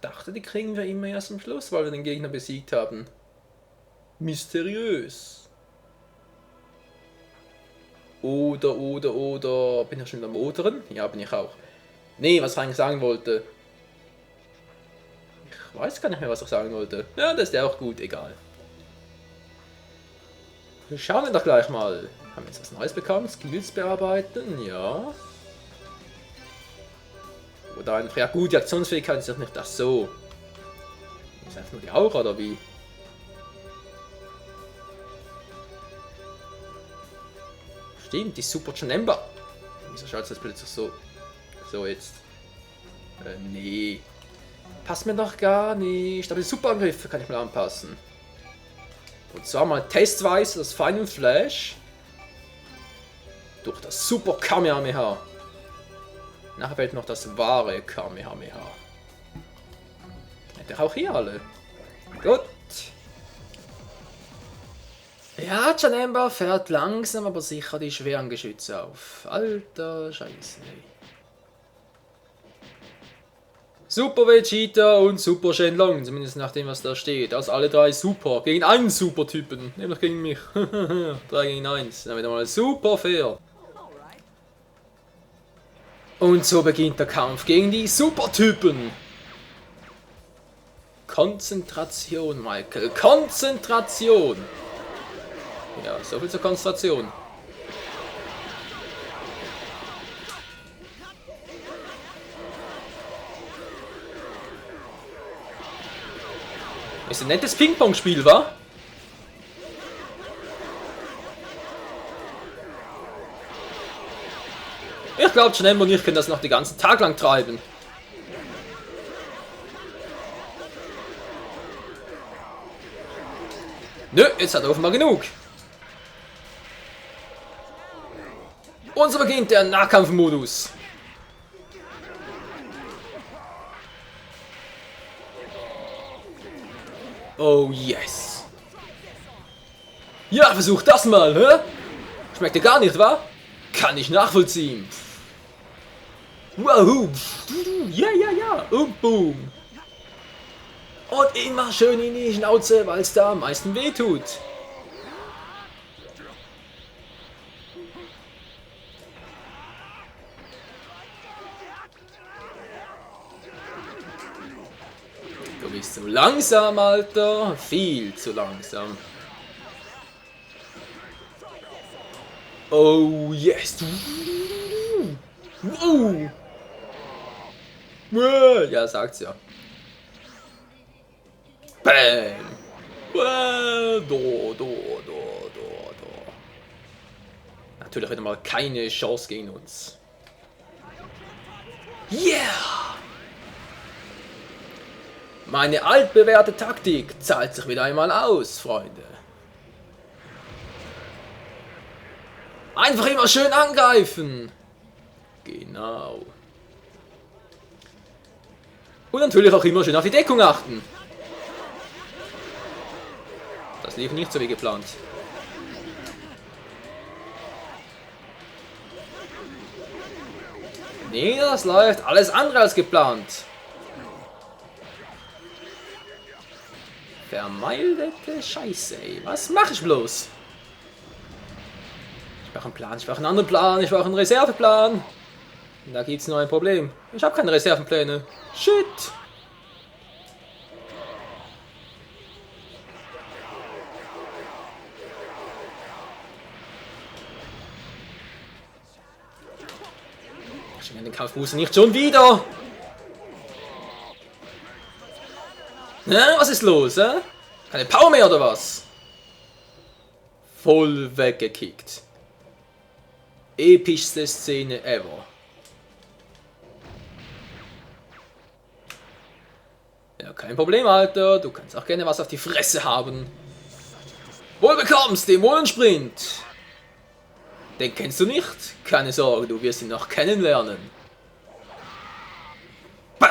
dachte, die kriegen wir immer erst am Schluss, weil wir den Gegner besiegt haben. Mysteriös. Oder. Bin ich schon am Oderen? Ja, bin ich auch. Nee, was ich eigentlich sagen wollte. Ich weiß gar nicht mehr, was ich sagen wollte. Ja, das ist ja auch gut, egal. Schauen wir doch gleich mal. Haben wir jetzt was Neues bekommen? Skills bearbeiten? Ja. Oder einfach, ja gut, die Aktionsfähigkeit ist doch nicht das so. Ist einfach nur die Aura, oder wie? Stimmt, die Super Janemba. Wieso schaut das plötzlich so? So jetzt. Nee. Passt mir doch gar nicht. Aber die Superangriffe kann ich mal anpassen. Und zwar mal testweise das Final Flash. Durch das Super Kamehameha. Nachher fällt noch das wahre Kamehameha. Hätte ich auch hier alle. Gut. Ja, Janemba fährt langsam, aber sicher die schweren Geschütze auf. Alter Scheiße. Super Vegeta und Super Shenlong, zumindest nach dem, was da steht. Also alle drei super. Gegen einen Super-Typen. Nämlich gegen mich. 3 gegen 1. Dann wieder mal super fair. Und so beginnt der Kampf gegen die Super-Typen. Konzentration, Michael. Konzentration. Ja, so viel zur Konzentration. Ist ein nettes Ping-Pong-Spiel, wa? Ich glaube, Janemba und ich können das noch den ganzen Tag lang treiben. Nö, jetzt hat er offenbar genug. Und so beginnt der Nahkampfmodus. Oh yes. Ja, versuch das mal, hä? Schmeckt dir gar nicht, wa? Kann ich nachvollziehen. Wahoo. Ja. Und boom. Und immer schön in die Schnauze, weil es da am meisten weh tut. Du bist zu langsam, Alter. Viel zu langsam. Oh, yes. Ja, sagt's ja. Bam. Do. Natürlich hat er mal keine Chance gegen uns. Yeah! Meine altbewährte Taktik zahlt sich wieder einmal aus, Freunde. Einfach immer schön angreifen. Genau. Und natürlich auch immer schön auf die Deckung achten. Das lief nicht so wie geplant. Nee, das läuft alles andere als geplant. Vermeidete Scheiße, ey. Was mache ich bloß? Ich brauche einen Plan, ich brauche einen anderen Plan, ich brauche einen Reserveplan. Und da gibt es nur ein Problem. Ich habe keine Reservenpläne. Shit! Ich will den Kampfbooster nicht schon wieder! Was ist los, hä? Keine Power mehr oder was? Voll weggekickt. Epischste Szene ever. Ja, kein Problem, Alter. Du kannst auch gerne was auf die Fresse haben. Wohl bekommst, Dämonensprint. Den kennst du nicht? Keine Sorge, du wirst ihn noch kennenlernen. Bam!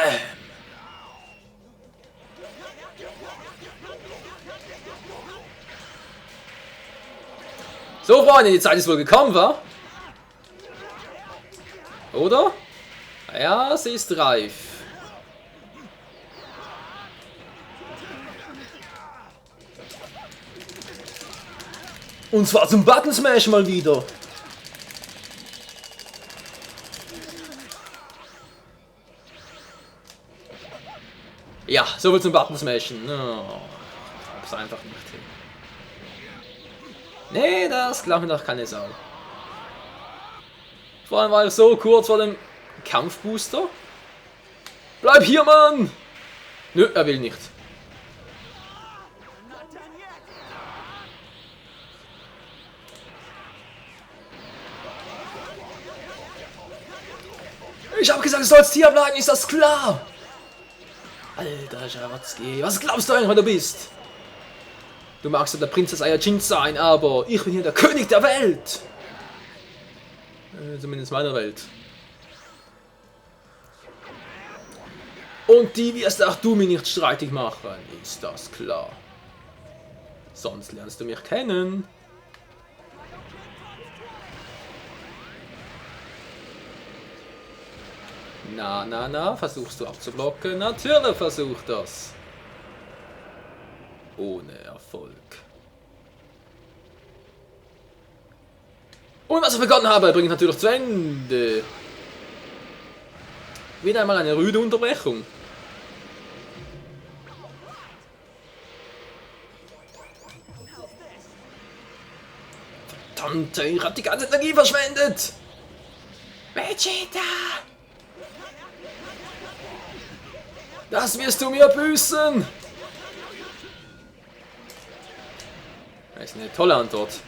So, Freunde, die Zeit ist wohl gekommen, wa? Oder? Ja, sie ist reif. Und zwar zum Button Smash mal wieder. Ja, so viel zum Button Smashen. No, hab's einfach nicht hin. Nee, das glaubt mir doch keine Sau. Vor allem war ich so kurz vor dem Kampfbooster. Bleib hier, Mann! Nö, er will nicht. Ich hab gesagt, du sollst hier bleiben, ist das klar? Alter Schwarzki, was glaubst du eigentlich, wer du bist? Du magst ja der Prinzess Ayajin sein, aber ich bin hier der König der Welt. Zumindest meiner Welt. Und die wirst auch du mir nicht streitig machen, ist das klar. Sonst lernst du mich kennen. Na, versuchst du abzublocken? Natürlich versuch das. Ohne Erfolg. Und was ich begonnen habe, bringe ich natürlich zu Ende. Wieder einmal eine rüde Unterbrechung. Verdammte, ich hab die ganze Energie verschwendet. Vegeta! Das wirst du mir büßen! Das ist eine tolle Antwort.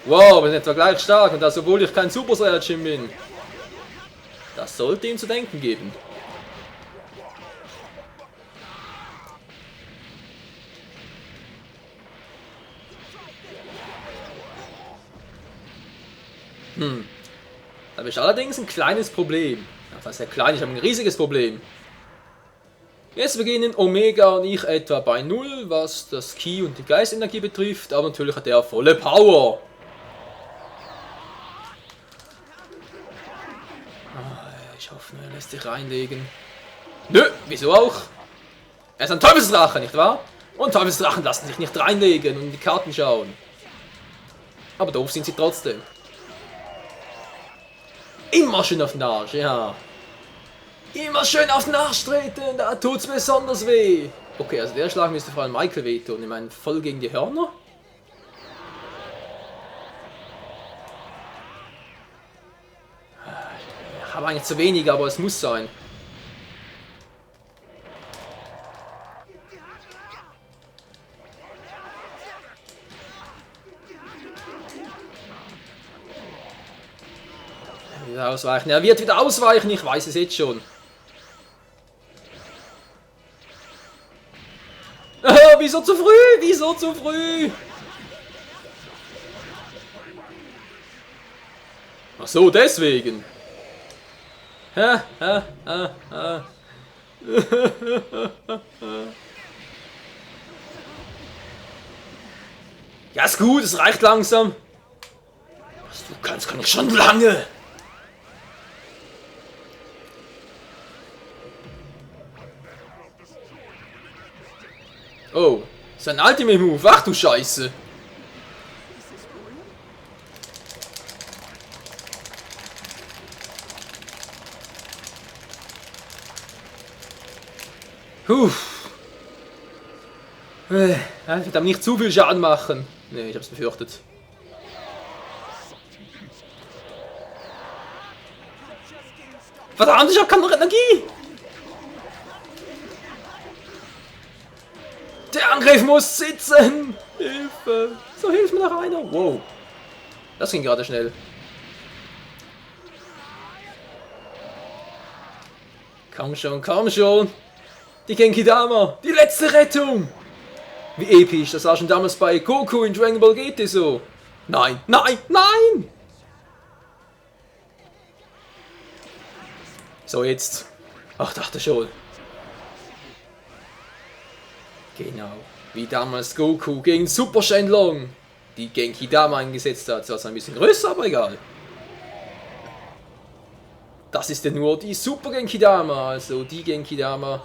Wow, wir sind etwa gleich stark und das obwohl ich kein Super Saiyajin bin. Das sollte ihm zu denken geben. Da habe ich allerdings ein kleines Problem. Das ist ja klein, ich habe ein riesiges Problem. Jetzt beginnen Omega und ich etwa bei 0, was das Ki und die Geistenergie betrifft, aber natürlich hat er volle Power. Ich hoffe, er lässt sich reinlegen. Nö, wieso auch? Er ist ein Teufelsdrache, nicht wahr? Und Teufelsdrachen lassen sich nicht reinlegen und in die Karten schauen. Aber doof sind sie trotzdem. Immer schön auf den Arsch, ja. Immer schön auf den Arsch treten, da tut's besonders weh. Okay, also der Schlag müsste vor allem Michael wehtun. Ich meine, voll gegen die Hörner. Ich habe eigentlich zu wenig, aber es muss sein. Wieder ausweichen. Er wird wieder ausweichen, ich weiß es jetzt schon. Wieso zu früh? Wieso zu früh? Ach so, deswegen. Ja, ist gut, es reicht langsam. Was du kannst, kann ich schon lange. Oh, sein Ultimate Move, ach du Scheiße. Ich darf nicht zu viel Schaden machen. Ne, ich hab's befürchtet. Verdammt, ich hab keine Energie! Der Angriff muss sitzen! Hilfe! So, hilf mir noch einer! Wow. Das ging gerade schnell. Komm schon, komm schon! Die Genki-Dama! Die letzte Rettung! Wie episch, das war schon damals bei Goku in Dragon Ball GT so. Nein, nein, nein! So, jetzt. Ach, dachte schon. Genau. Wie damals Goku gegen Super Shenlong die Genki-Dama eingesetzt hat. Zwar ein bisschen größer, aber egal. Das ist ja nur die Super Genki-Dama, also die Genki-Dama,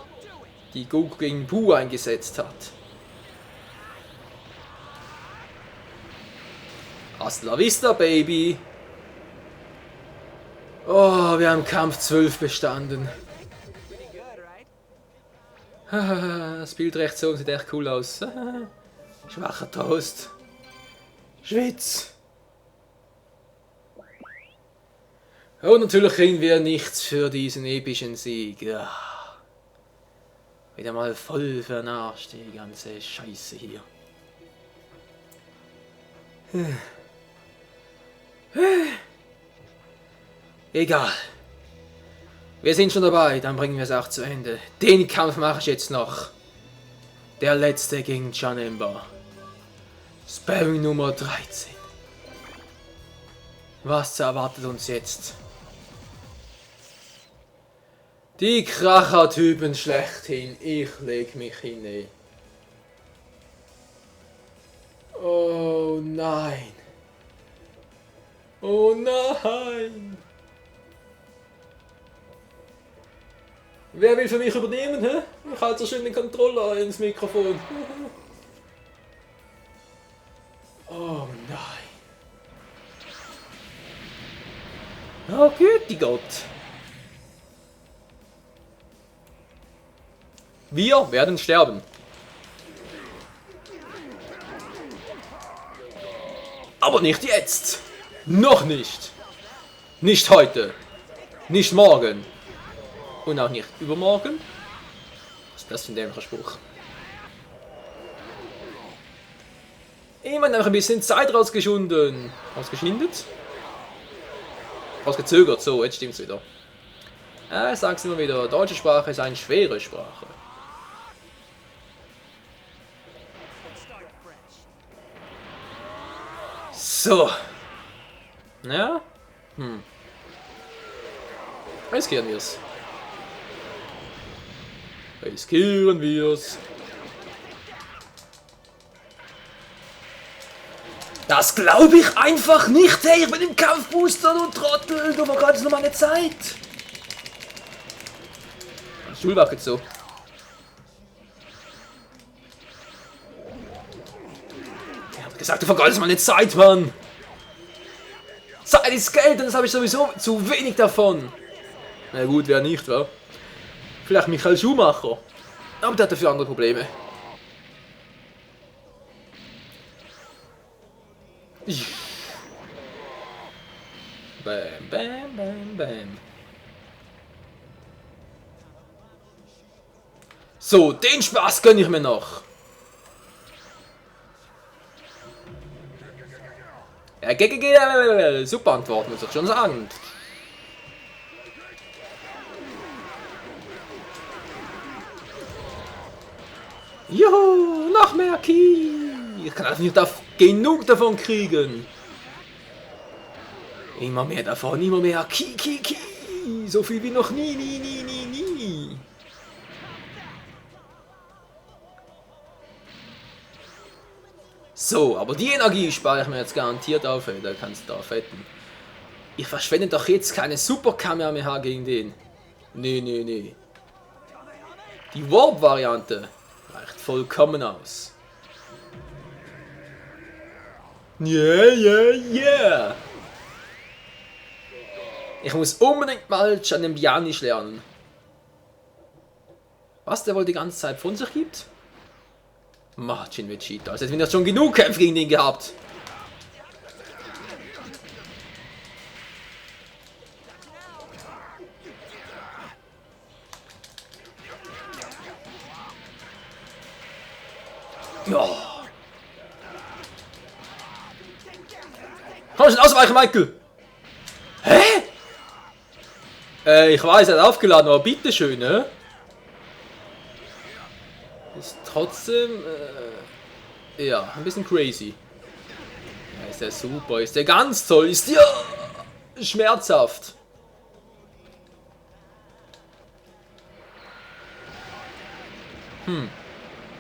die Goku gegen Buu eingesetzt hat. Hasta la vista, Baby. Oh, wir haben Kampf 12 bestanden. Das Bild rechts oben sieht echt cool aus. Schwacher Toast. Schwitz. Und natürlich kriegen wir nichts für diesen epischen Sieg. Ja. Wieder mal voll vernascht, die ganze Scheiße hier. Egal. Wir sind schon dabei, dann bringen wir es auch zu Ende. Den Kampf mache ich jetzt noch. Der letzte gegen Janemba. Sparring Nummer 13. Was erwartet uns jetzt? Die Kracher-Typen schlechthin. Ich leg mich hin. Ey. Oh nein. Oh nein. Wer will für mich übernehmen, hä? Ich halte so schön den Controller ins Mikrofon. Oh nein. Oh Güte Gott. Wir werden sterben. Aber nicht jetzt. Noch nicht. Nicht heute. Nicht morgen. Und auch nicht übermorgen. Was ist das für ein dämlicher Spruch? Immer noch ein bisschen Zeit rausgeschunden. Rausgeschindet? Rausgezögert, so, jetzt stimmt's wieder. Ich sag's immer wieder, deutsche Sprache ist eine schwere Sprache. So. Ja? Riskieren wir's. Riskieren wir's. Das glaube ich einfach nicht, hey, ich bin im Kampfbooster, du Trottel, du vergeudest nur meine Zeit. Der Stuhl wackelt so. Ich hab gesagt, du vergeudest meine Zeit, Mann. Zeit ist Geld und das habe ich sowieso zu wenig davon. Na gut, wer nicht, wa? Vielleicht Michael Schumacher. Aber der hat dafür andere Probleme. Bam, bam, bam, bam. So, den Spaß gönn ich mir noch. Ja, super Antwort, muss ich schon sagen. Juhu, noch mehr Ki. Ich kann also nicht genug davon kriegen. Immer mehr davon, immer mehr Ki. So viel wie noch nie. So, aber die Energie spare ich mir jetzt garantiert auf, da kannst du drauf wetten. Ich verschwende doch jetzt keine Super Kamehameha gegen den. Nee. Die Warp-Variante reicht vollkommen aus. Yeah. Ich muss unbedingt mal Janembianisch lernen. Was der wohl die ganze Zeit von sich gibt? Marcin Vegeta, als hätten wir schon genug Kämpfe gegen den gehabt. Ja. Komm schon ausweichen, Michael! Hä? Ich weiß, er hat aufgeladen, aber bitteschön, ne? Ist trotzdem, ja, ein bisschen crazy. Ja, ist der super, ist der ganz toll, ist ja schmerzhaft.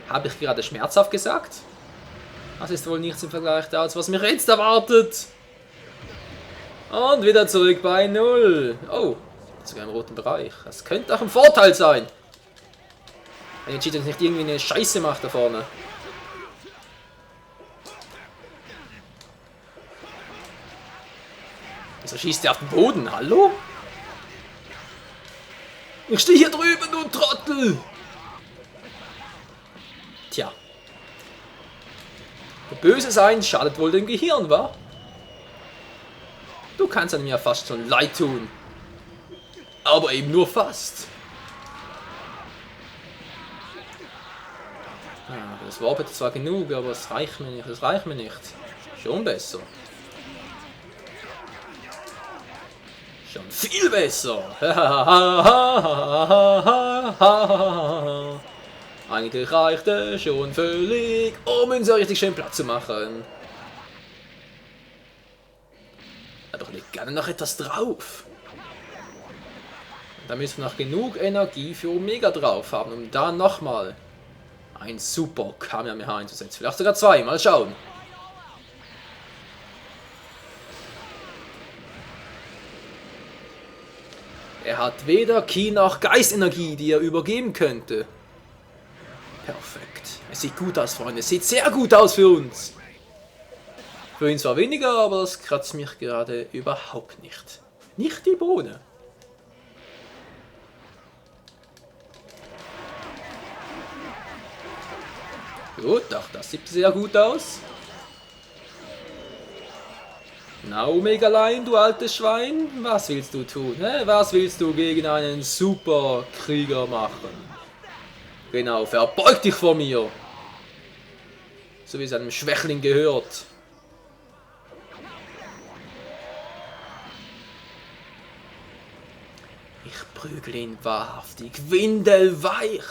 Habe ich gerade schmerzhaft gesagt? Das ist wohl nichts im Vergleich dazu, was mich jetzt erwartet. Und wieder zurück bei 0. Oh, sogar im roten Bereich. Das könnte auch ein Vorteil sein. Wenn der Cheat nicht irgendwie eine Scheiße macht da vorne. Wieso schießt der auf den Boden? Hallo? Ich stehe hier drüben, du Trottel! Tja. Böse sein schadet wohl dem Gehirn, wa? Du kannst einem ja fast schon leid tun. Aber eben nur fast. Ja, das war zwar genug, aber es reicht mir nicht. Es reicht mir nicht. Schon besser. Schon viel besser. Eigentlich reicht es schon völlig, um uns so richtig schön Platz zu machen. Aber ich leg gerne noch etwas drauf. Da müssen wir noch genug Energie für Omega drauf haben, um da nochmal ein super Kamehameha einzusetzen. Vielleicht sogar zwei, mal schauen. Er hat weder Ki noch Geistenergie, die er übergeben könnte. Perfekt. Es sieht gut aus, Freunde. Es sieht sehr gut aus für uns. Für ihn zwar weniger, aber das kratzt mich gerade überhaupt nicht. Nicht die Bohne. Gut, auch das sieht sehr gut aus. Na, Omegalein, du altes Schwein, was willst du tun? Ne? Was willst du gegen einen Superkrieger machen? Genau, verbeug dich vor mir. So wie es einem Schwächling gehört. Ich prügel ihn wahrhaftig, windelweich.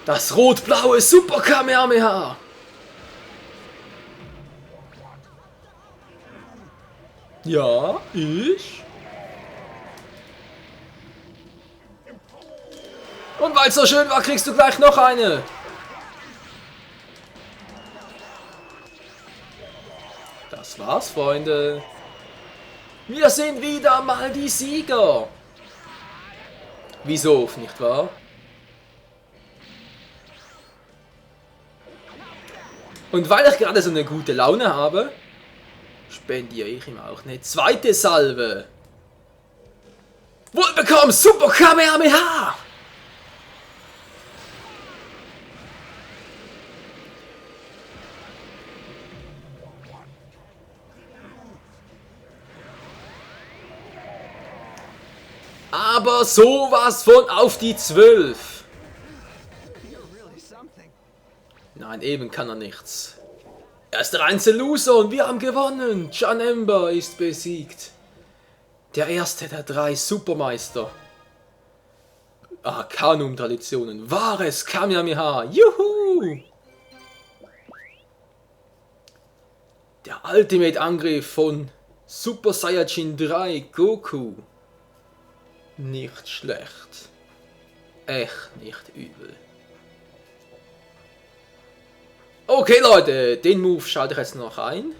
Das rot-blaue Super Kamehameha. Ja, ich. Und weil es so schön war, kriegst du gleich noch eine. Das war's, Freunde. Wir sind wieder mal die Sieger. Wieso, nicht wahr? Und weil ich gerade so eine gute Laune habe, spendiere ich ihm auch eine zweite Salve. Wohlbekommen, Super Kamehameha! Aber sowas von auf die 12. Nein, eben kann er nichts. Er ist der reinste Loser und wir haben gewonnen. Janemba ist besiegt. Der erste der 3 Supermeister. Arcanum-Traditionen. Wahres Kamehameha. Juhu! Der Ultimate-Angriff von Super Saiyajin 3 Goku. Nicht schlecht. Echt nicht übel. Okay Leute, den Move schalte ich jetzt noch ein.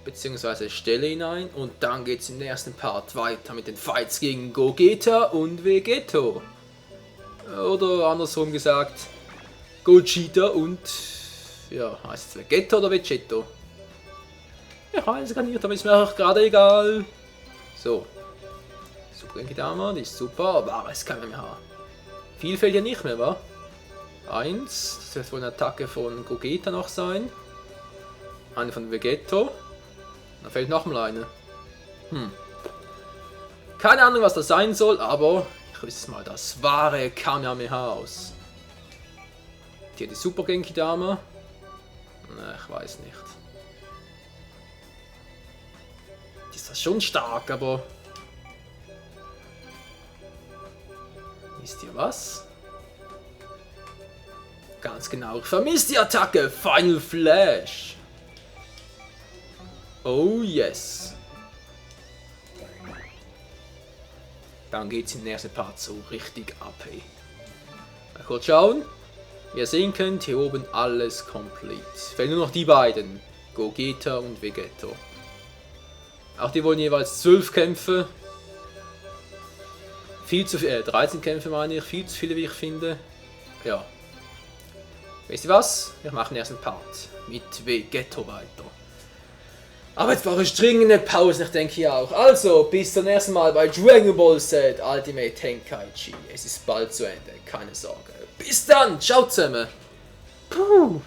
Beziehungsweise stelle ihn ein. Und dann geht es im nächsten Part weiter mit den Fights gegen Gogeta und Vegeto. Oder andersrum gesagt, Gogeta und... ja, heißt es Vegeto oder Vegeto? Ich weiß gar nicht, aber ist mir auch gerade egal. So. Super Genkidama, die ist super. Wahres Kamehameha. Viel fällt ja nicht mehr, wa? 1, das wird wohl eine Attacke von Gogeta noch sein. Eine von Vegeto. Da fällt nochmal eine. Keine Ahnung, was das sein soll, aber ich rüste mal das wahre Kamehameha aus. Hier die Super Genkidama. Na, ich weiß nicht. Die ist das schon stark, aber... wisst ihr was? Ganz genau, ich vermisse die Attacke. Final Flash. Oh yes. Dann geht's im nächsten Part so richtig ab, hey. Mal kurz schauen. Wie ihr sehen könnt, hier oben alles komplett. Fehlen nur noch die beiden. Gogeta und Vegeto. Auch die wollen jeweils 12 Kämpfe. Viel zu viel, 13 Kämpfe meine ich. Viel zu viele, wie ich finde. Ja. Wisst ihr was? Wir machen erst einen Part mit Vegeto weiter. Aber jetzt brauche ich dringend eine Pause, ich denke ja auch. Also, bis zum nächsten Mal bei Dragon Ball Z Ultimate Tenkaichi. Es ist bald zu Ende, keine Sorge. Bis dann, ciao zusammen. Puh.